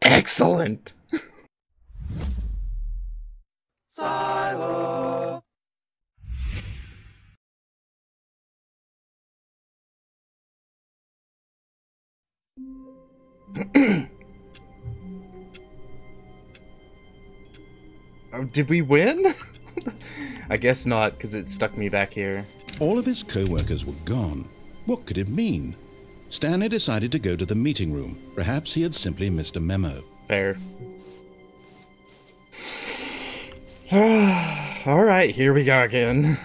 Excellent. Sylo. Oh, did we win? I guess not, because it stuck me back here. All of his co-workers were gone. What could it mean? Stanley decided to go to the meeting room. Perhaps he had simply missed a memo. Fair. Alright, here we go again.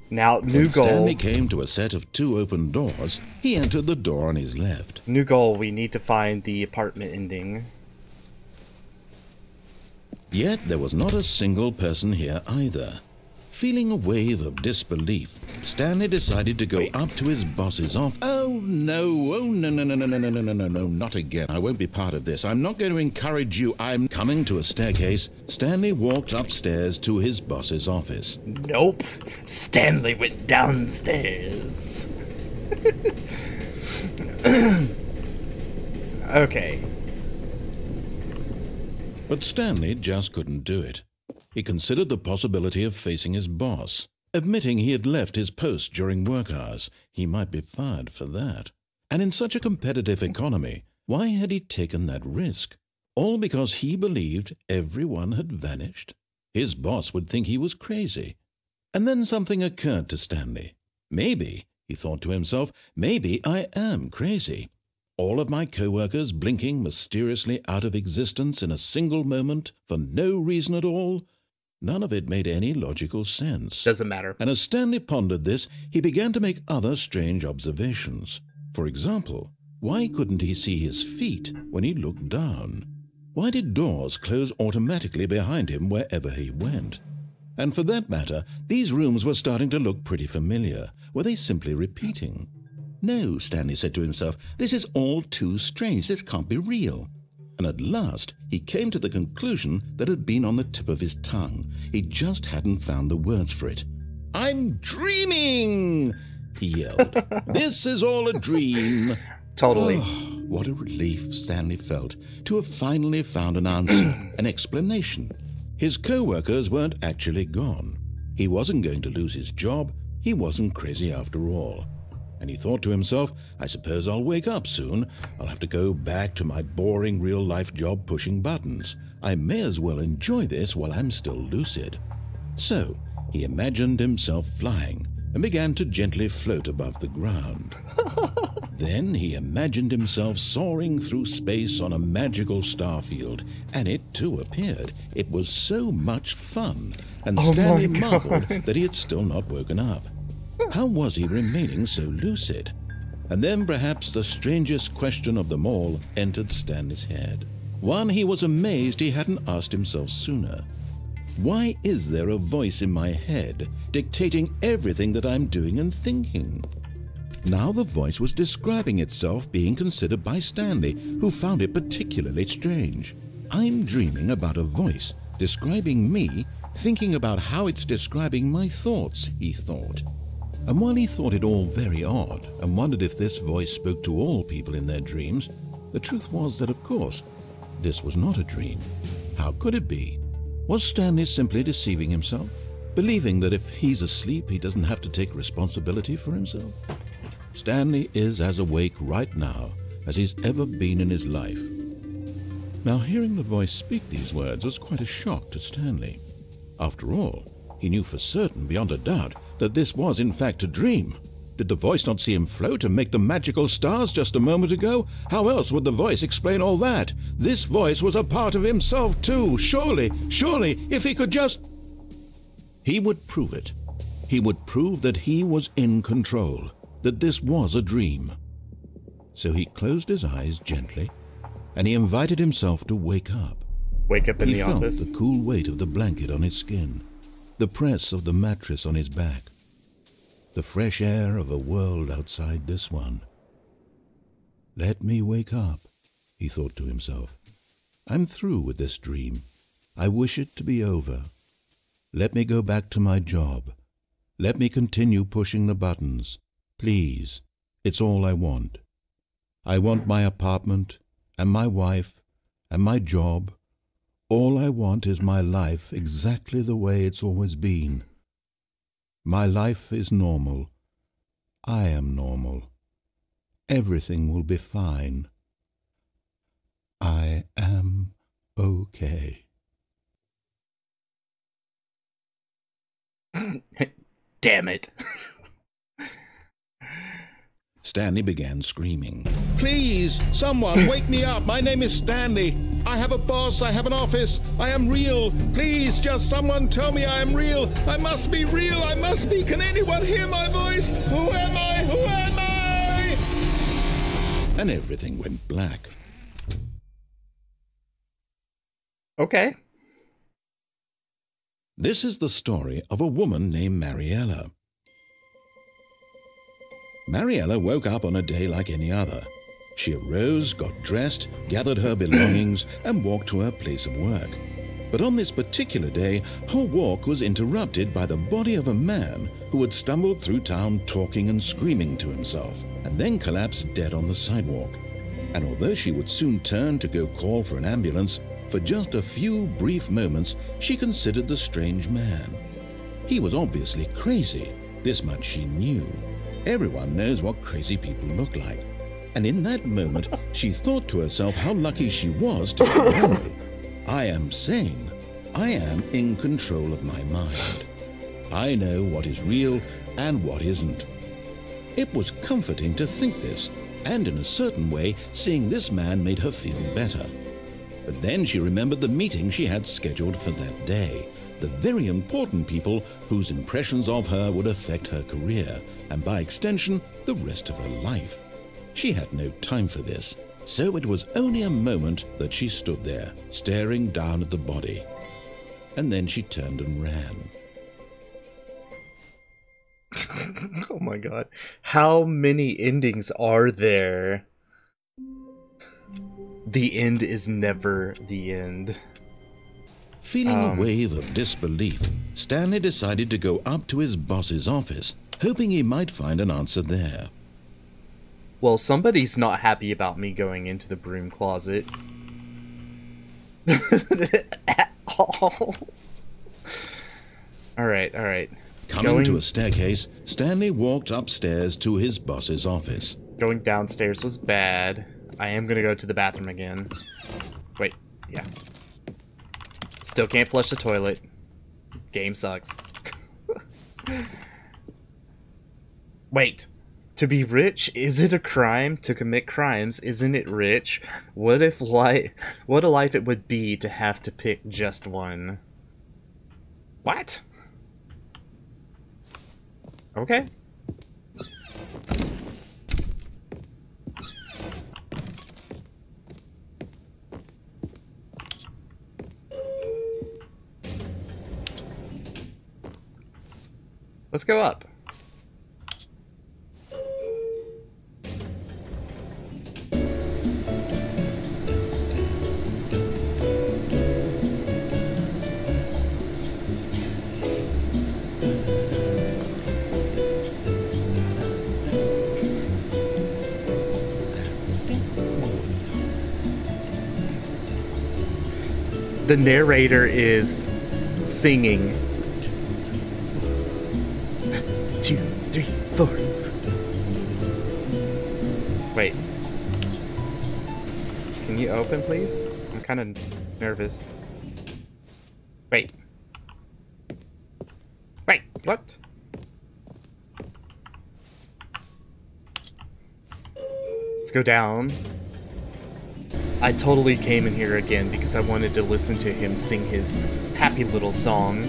Now, new When goal. Stanley came to a set of 2 open doors, he entered the door on his left. New goal, we need to find the apartment ending. Yet there was not a single person here either. Feeling a wave of disbelief, Stanley decided to go up to his boss's office. Oh no, no, not again. I won't be part of this. I'm not going to encourage you. I'm coming to a staircase. Stanley walked upstairs to his boss's office. Nope. Stanley went downstairs. Okay. But Stanley just couldn't do it. He considered the possibility of facing his boss. Admitting he had left his post during work hours, he might be fired for that. And in such a competitive economy, why had he taken that risk? All because he believed everyone had vanished? His boss would think he was crazy. And then something occurred to Stanley. Maybe, he thought to himself, maybe I am crazy. All of my co-workers blinking mysteriously out of existence in a single moment for no reason at all? None of it made any logical sense. Doesn't matter. And as Stanley pondered this, he began to make other strange observations. For example, why couldn't he see his feet when he looked down? Why did doors close automatically behind him wherever he went? And for that matter, these rooms were starting to look pretty familiar. Were they simply repeating? No, Stanley said to himself, this is all too strange. This can't be real. And at last, he came to the conclusion that had been on the tip of his tongue. He just hadn't found the words for it. I'm dreaming, he yelled. This is all a dream. Totally. Oh, what a relief Stanley felt to have finally found an answer, an explanation. His co-workers weren't actually gone. He wasn't going to lose his job. He wasn't crazy after all. And he thought to himself, I suppose I'll wake up soon. I'll have to go back to my boring real-life job pushing buttons. I may as well enjoy this while I'm still lucid. So he imagined himself flying and began to gently float above the ground. Then he imagined himself soaring through space on a magical starfield, and it too appeared. It was so much fun, and Stanley marveled that he had still not woken up. How was he remaining so lucid? And then perhaps the strangest question of them all entered Stanley's head. One he was amazed he hadn't asked himself sooner. Why is there a voice in my head dictating everything that I'm doing and thinking? Now the voice was describing itself being considered by Stanley, who found it particularly strange. I'm dreaming about a voice describing me, thinking about how it's describing my thoughts, he thought. And while he thought it all very odd and wondered if this voice spoke to all people in their dreams, the truth was that, of course, this was not a dream. How could it be? Was Stanley simply deceiving himself, believing that if he's asleep he doesn't have to take responsibility for himself? Stanley is as awake right now as he's ever been in his life. Now, hearing the voice speak these words was quite a shock to Stanley. After all, he knew for certain, beyond a doubt, that this was in fact a dream. Did the voice not see him float and make the magical stars just a moment ago? How else would the voice explain all that? This voice was a part of himself too. Surely, if he could just... He would prove it. He would prove that he was in control, that this was a dream. So he closed his eyes gently, and he invited himself to wake up. Wake up in the office. He felt the cool weight of the blanket on his skin, the press of the mattress on his back, the fresh air of a world outside this one. Let me wake up, he thought to himself. I'm through with this dream. I wish it to be over. Let me go back to my job. Let me continue pushing the buttons. Please. It's all I want. I want my apartment, and my wife, and my job. All I want is my life exactly the way it's always been. My life is normal. I am normal. Everything will be fine. I am okay. Damn it. Stanley began screaming. Please, someone, wake me up. My name is Stanley. I have a boss. I have an office. I am real. Please, just someone tell me I am real. I must be real. I must be. Can anyone hear my voice? Who am I? Who am I? And everything went black. Okay. This is the story of a woman named Mariella. Mariella woke up on a day like any other. She arose, got dressed, gathered her belongings, and walked to her place of work. But on this particular day, her walk was interrupted by the body of a man who had stumbled through town talking and screaming to himself, and then collapsed dead on the sidewalk. And although she would soon turn to go call for an ambulance, for just a few brief moments she considered the strange man. He was obviously crazy, this much she knew. Everyone knows what crazy people look like. And in that moment, she thought to herself how lucky she was to be normal. I am sane. I am in control of my mind. I know what is real and what isn't. It was comforting to think this, and in a certain way, seeing this man made her feel better. But then she remembered the meeting she had scheduled for that day, the very important people whose impressions of her would affect her career, and by extension, the rest of her life. She had no time for this, so it was only a moment that she stood there, staring down at the body. And then she turned and ran. Oh my god. How many endings are there? The end is never the end. Feeling a wave of disbelief, Stanley decided to go up to his boss's office, hoping he might find an answer there. Well, somebody's not happy about me going into the broom closet. At all. Alright, alright. Coming to a staircase, Stanley walked upstairs to his boss's office. Going downstairs was bad. I am gonna go to the bathroom again. Wait, yeah. Still can't flush the toilet. Game sucks. Wait. To be rich? Is it a crime? To commit crimes, isn't it rich? What a life it would be to have to pick just one. What? Okay. Let's go up. The narrator is singing. 2, 3, 4. Wait. Can you open, please? I'm kind of nervous. Wait. Wait, what? Let's go down. I totally came in here again because I wanted to listen to him sing his happy little song.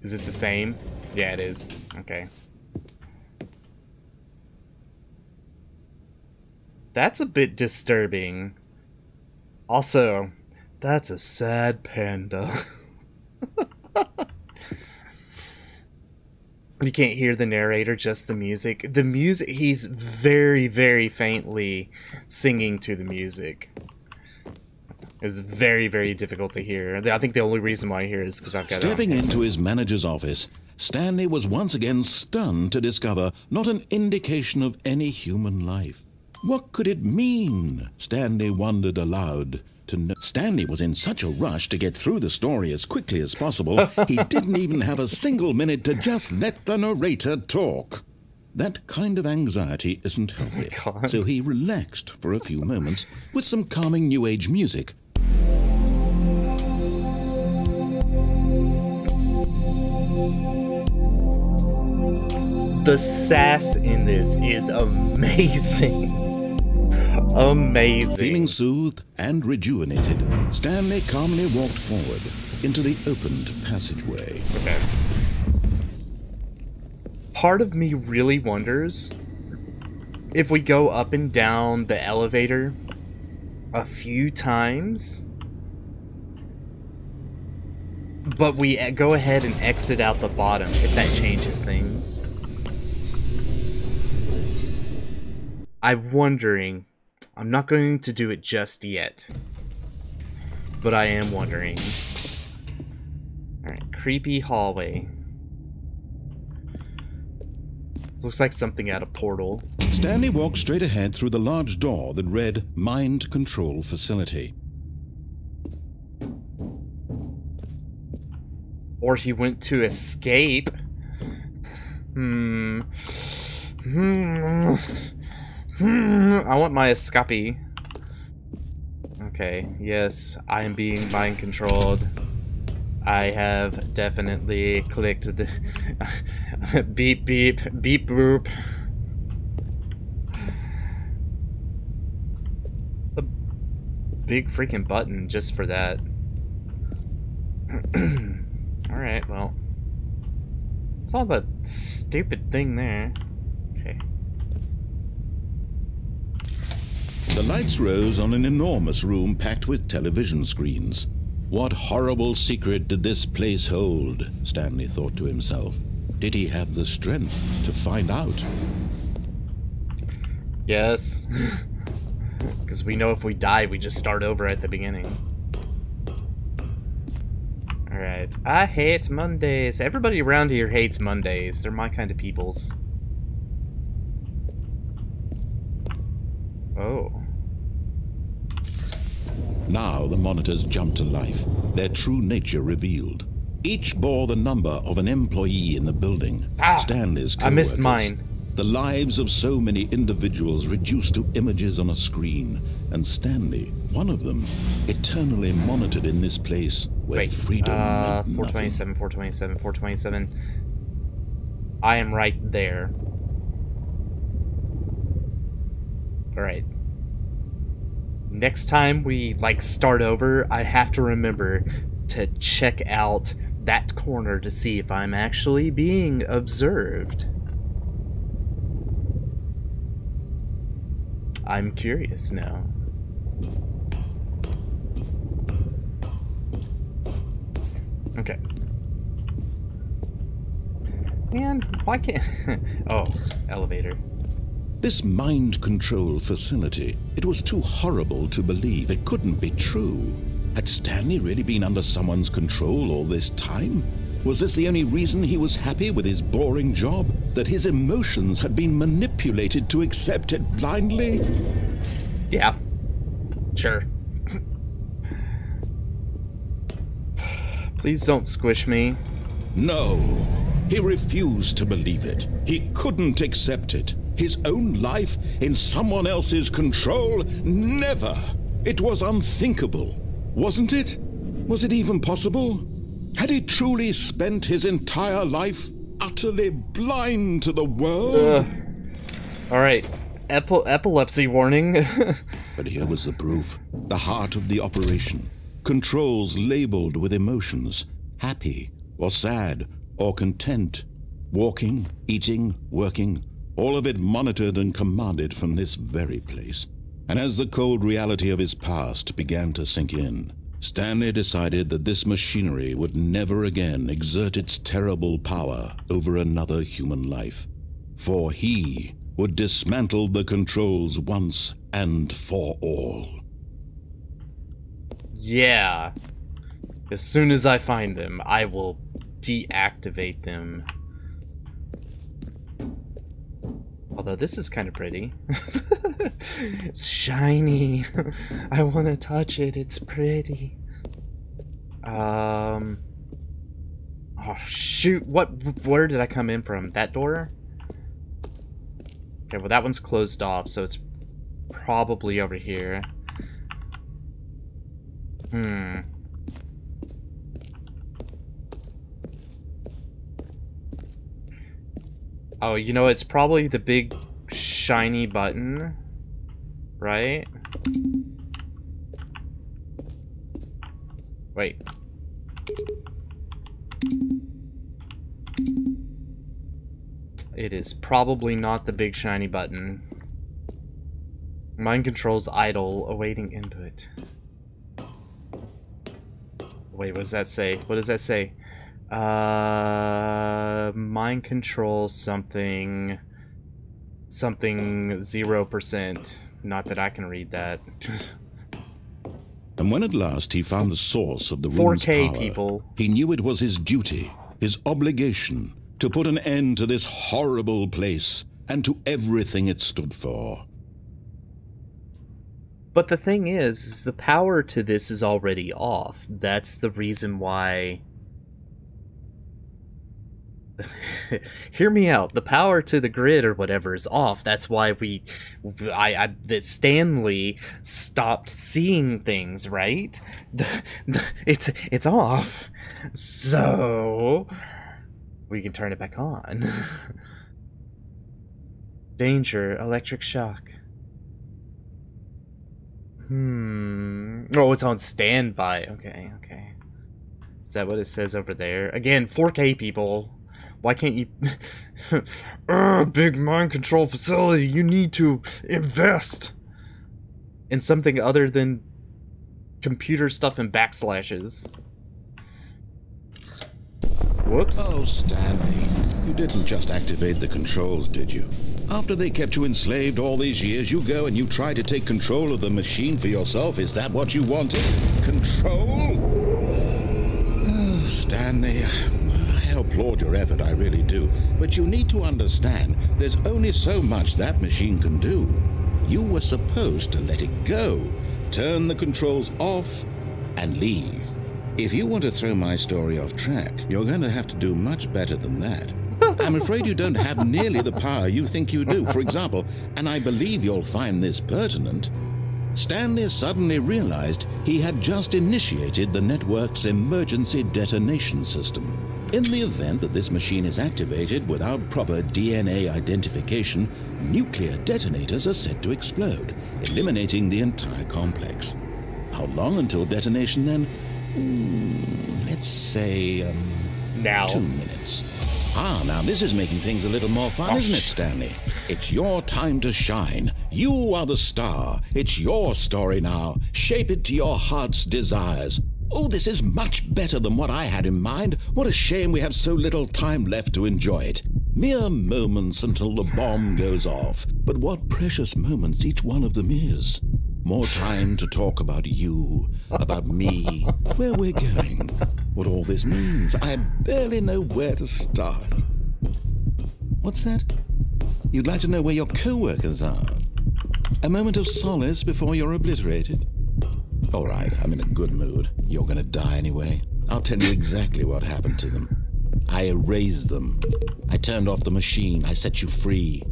Is it the same? Yeah, it is. Okay. That's a bit disturbing. Also, that's a sad panda. You can't hear the narrator, just the music. The music, he's very, very faintly singing to the music. It's very, very difficult to hear. I think the only reason why I hear is because I've got Stepping into his manager's office, Stanley was once again stunned to discover not an indication of any human life. What could it mean? Stanley wondered aloud. Stanley was in such a rush to get through the story as quickly as possible, he didn't even have a single minute to just let the narrator talk. That kind of anxiety isn't healthy, so he relaxed for a few moments with some calming New Age music. The sass in this is amazing. Amazing. Feeling soothed and rejuvenated, Stanley calmly walked forward into the opened passageway. Okay. Part of me really wonders if we go up and down the elevator a few times, but we go ahead and exit out the bottom, if that changes things. I'm wondering. I'm not going to do it just yet, but I am wondering. Alright, creepy hallway. This looks like something out of Portal. Stanley walked straight ahead through the large door that read Mind Control Facility. Or he went to escape. I want my escape. Okay, yes, I am being mind controlled. I have definitely clicked the beep beep beep boop. A big freaking button just for that. Alright, well. Saw that stupid thing there. Okay. The lights rose on an enormous room packed with television screens. What horrible secret did this place hold? Stanley thought to himself. Did he have the strength to find out? Yes. Because we know if we die, we just start over at the beginning. Alright. I hate Mondays. Everybody around here hates Mondays. They're my kind of peoples. Oh. Now the monitors jumped to life, their true nature revealed. Each bore the number of an employee in the building. Stanley's co-workers. I missed mine. The lives of so many individuals reduced to images on a screen, and Stanley, one of them, eternally monitored in this place where freedom meant 427, 427, 427. I am right there. Alright. Next time we, like, start over, I have to remember to check out that corner to see if I'm actually being observed. I'm curious now. Okay. Man, why can't... Oh, elevator. This mind control facility, it was too horrible to believe. It couldn't be true. Had Stanley really been under someone's control all this time? Was this the only reason he was happy with his boring job? That his emotions had been manipulated to accept it blindly? Yeah. Sure. Please don't squish me. No. He refused to believe it. He couldn't accept it. His own life in someone else's control? Never! It was unthinkable. Wasn't it? Was it even possible? Had he truly spent his entire life utterly blind to the world? Alright. Epilepsy warning. But here was the proof. The heart of the operation. Controls labeled with emotions. Happy, or sad, or content. Walking, eating, working. All of it monitored and commanded from this very place. And as the cold reality of his past began to sink in, Stanley decided that this machinery would never again exert its terrible power over another human life. For he would dismantle the controls once and for all. Yeah. As soon as I find them, I will deactivate them. Although this is kind of pretty. It's shiny. I want to touch it. It's pretty. Oh shoot! Where did I come in from? That door? Okay, well that one's closed off, so it's probably over here. Oh, you know, it's probably the big shiny button, right? Wait. It is probably not the big shiny button. Mind controls idle, awaiting input. Wait, what does that say? What does that say? Mind control something 0%. Not that I can read that. And when at last he found the source of the room's 4K power, people. he knew it was his duty, his obligation, to put an end to this horrible place and to everything it stood for. But the thing is the power to this is already off. That's the reason why... Hear me out. The power to the grid or whatever is off. That's why that Stanley stopped seeing things, right? It's off. So we can turn it back on. Danger, electric shock. Oh, it's on standby. Okay. Is that what it says over there? Again, 4K people. Why can't you... big mind control facility, you need to invest in something other than computer stuff and backslashes. Whoops. Oh, Stanley, you didn't just activate the controls, did you? After they kept you enslaved all these years, you go and you try to take control of the machine for yourself. Is that what you wanted? Control? Oh, Stanley... I applaud your effort, I really do. But you need to understand, there's only so much that machine can do. You were supposed to let it go, turn the controls off, and leave. If you want to throw my story off track, you're going to have to do much better than that. I'm afraid you don't have nearly the power you think you do. For example, and I believe you'll find this pertinent, Stanley suddenly realized he had just initiated the network's emergency detonation system. In the event that this machine is activated without proper DNA identification, nuclear detonators are said to explode, eliminating the entire complex. How long until detonation then? Let's say, now. 2 minutes. Ah, now this is making things a little more fun, isn't it, Stanley? It's your time to shine. You are the star. It's your story now. Shape it to your heart's desires. Oh, this is much better than what I had in mind. What a shame we have so little time left to enjoy it. Mere moments until the bomb goes off. But what precious moments each one of them is. More time to talk about you, about me, where we're going, what all this means. I barely know where to start. What's that? You'd like to know where your co-workers are? A moment of solace before you're obliterated? All right, I'm in a good mood. You're gonna die anyway. I'll tell you exactly what happened to them. I erased them. I turned off the machine. I set you free.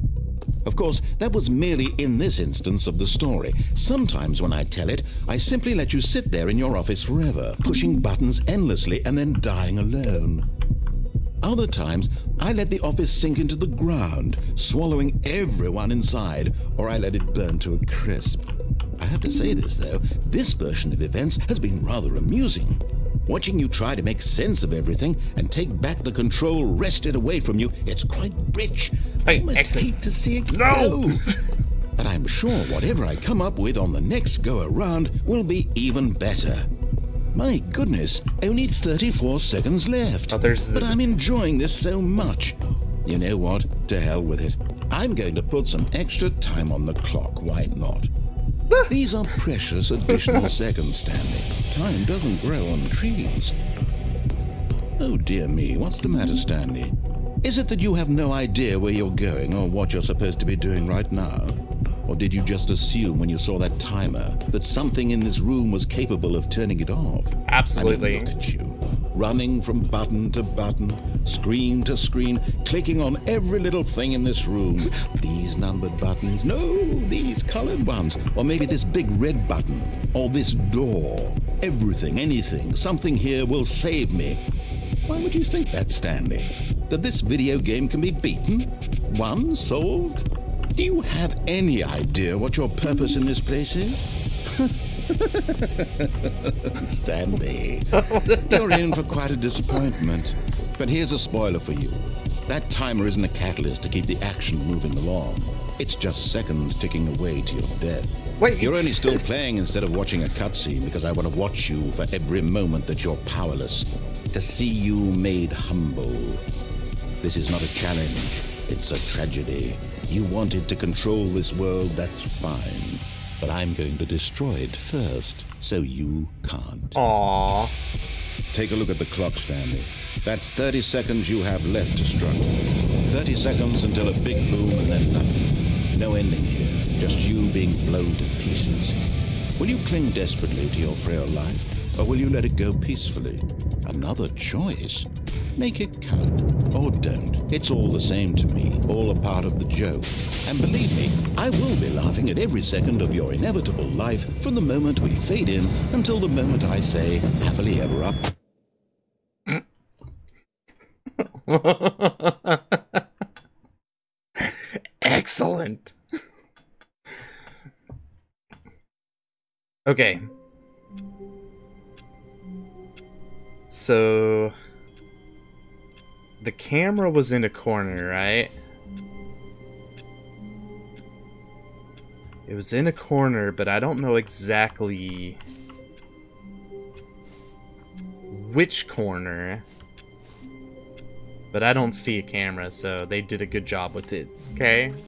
Of course, that was merely in this instance of the story. Sometimes when I tell it, I simply let you sit there in your office forever, pushing buttons endlessly and then dying alone. Other times, I let the office sink into the ground, swallowing everyone inside, or I let it burn to a crisp. I have to say this, though, this version of events has been rather amusing. Watching you try to make sense of everything and take back the control wrested away from you, it's quite rich. I almost hate to see it go. But I'm sure whatever I come up with on the next go-around will be even better. My goodness, only 34 seconds left. But I'm enjoying this so much. You know what? To hell with it. I'm going to put some extra time on the clock. Why not? These are precious additional seconds, Stanley. time doesn't grow on trees. Oh dear me, what's the matter, Stanley? Is it that you have no idea where you're going or what you're supposed to be doing right now? Or did you just assume when you saw that timer that something in this room was capable of turning it off? Absolutely. I mean, look at you. Running from button to button, screen to screen, clicking on every little thing in this room. These numbered buttons, no, these colored ones. Or maybe this big red button, or this door. Everything, anything, something here will save me. Why would you think that, Stanley? That this video game can be beaten? Won? Solved? Do you have any idea what your purpose in this place is? Stanley, you're in for quite a disappointment. But here's a spoiler for you. That timer isn't a catalyst to keep the action moving along. It's just seconds ticking away to your death. Wait, you're only still playing instead of watching a cutscene because I want to watch you for every moment that you're powerless. To see you made humble. This is not a challenge. It's a tragedy. You wanted to control this world, that's fine. But I'm going to destroy it first, so you can't. Aww. Take a look at the clock, Stanley. That's 30 seconds you have left to struggle. 30 seconds until a big boom and then nothing. No ending here, just you being blown to pieces. Will you cling desperately to your frail life, or will you let it go peacefully? Another choice. Make it count, or don't. It's all the same to me, all a part of the joke. And believe me, I will be laughing at every second of your inevitable life from the moment we fade in until the moment I say, happily ever up. Excellent. Okay. So the camera was in a corner, right? It was in a corner, but I don't know exactly which corner. But I don't see a camera, so they did a good job with it. Okay?